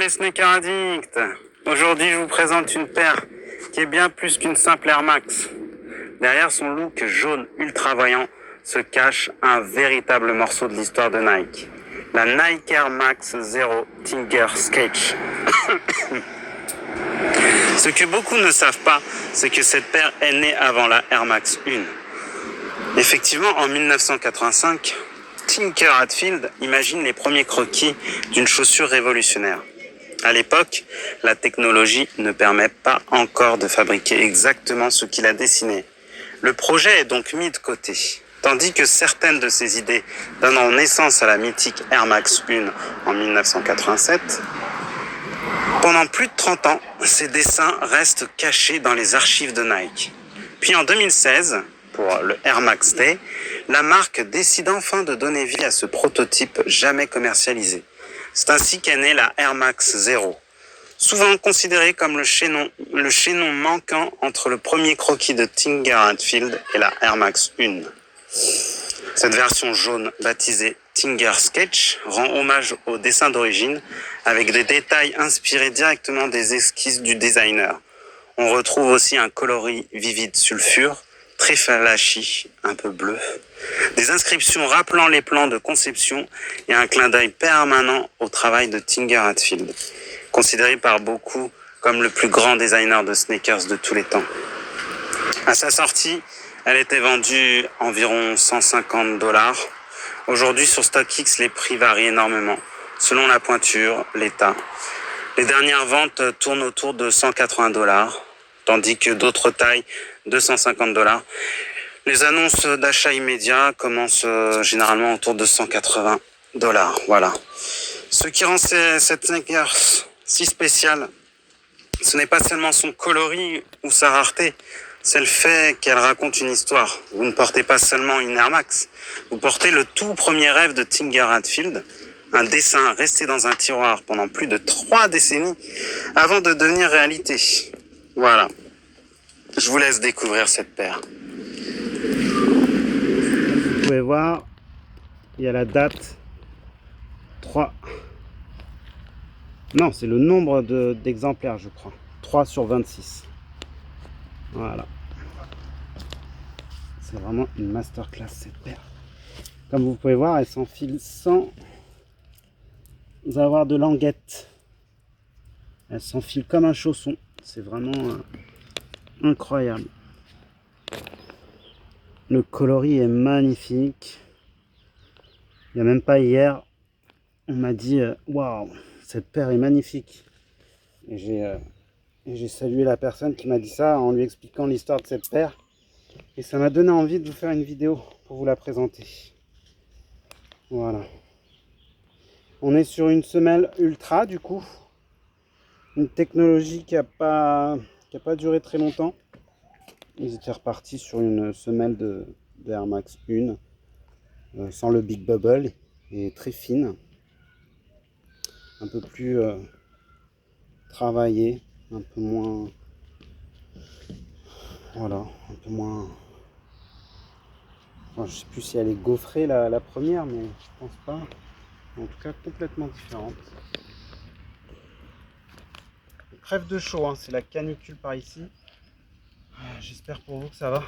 les sneakers addicts. Aujourd'hui je vous présente une paire qui est bien plus qu'une simple Air Max. Derrière son look jaune ultra voyant se cache un véritable morceau de l'histoire de Nike. La Nike Air Max Zero Tinker Sketch. Ce que beaucoup ne savent pas, c'est que cette paire est née avant la Air Max 1. Effectivement, en 1985, Tinker Hatfield imagine les premiers croquis d'une chaussure révolutionnaire. À l'époque, la technologie ne permet pas encore de fabriquer exactement ce qu'il a dessiné. Le projet est donc mis de côté, tandis que certaines de ses idées donnant naissance à la mythique Air Max 1 en 1987, pendant plus de 30 ans, ces dessins restent cachés dans les archives de Nike. Puis en 2016, pour le Air Max Day, la marque décide enfin de donner vie à ce prototype jamais commercialisé. C'est ainsi qu'est née la Air Max Zero, souvent considérée comme le chaînon manquant entre le premier croquis de Tinker Hatfield et la Air Max 1. Cette version jaune, baptisée Tinker Sketch, rend hommage au dessin d'origine avec des détails inspirés directement des esquisses du designer. On retrouve aussi un coloris vivide sulfure, très flashy, un peu bleu, des inscriptions rappelant les plans de conception et un clin d'œil permanent au travail de Tinker Hatfield, considéré par beaucoup comme le plus grand designer de sneakers de tous les temps. À sa sortie, elle était vendue environ 150 $. Aujourd'hui, sur StockX, les prix varient énormément, selon la pointure, l'état. Les dernières ventes tournent autour de 180 $, tandis que d'autres tailles, 250 $. Les annonces d'achat immédiat commencent généralement autour de 180 $. Voilà. Ce qui rend cette sneakers si spéciale, ce n'est pas seulement son coloris ou sa rareté, c'est le fait qu'elle raconte une histoire. Vous ne portez pas seulement une Air Max, vous portez le tout premier rêve de Tinker Hatfield, un dessin resté dans un tiroir pendant plus de 3 décennies avant de devenir réalité. Voilà. Je vous laisse découvrir cette paire. Vous pouvez voir, il y a la date 3. Non, c'est le nombre d'exemplaires, je crois. 3 sur 26. Voilà. C'est vraiment une masterclass cette paire. Comme vous pouvez voir, elle s'enfile sans avoir de languette. Elle s'enfile comme un chausson. C'est vraiment incroyable. Le coloris est magnifique. Il n'y a même pas hier, on m'a dit waouh, cette paire est magnifique. Et j'ai salué la personne qui m'a dit ça en lui expliquant l'histoire de cette paire. Et ça m'a donné envie de vous faire une vidéo pour vous la présenter. Voilà. On est sur une semelle ultra du coup. Une technologie qui a pas duré très longtemps. Ils étaient repartis sur une semelle de Air Max 1 sans le Big Bubble et très fine. Un peu plus travaillée, un peu moins... Voilà, un peu moins... Enfin, je sais plus si elle est gaufrée la première, mais je pense pas. En tout cas, complètement différente. Crève de chaud, hein, c'est la canicule par ici. J'espère pour vous que ça va.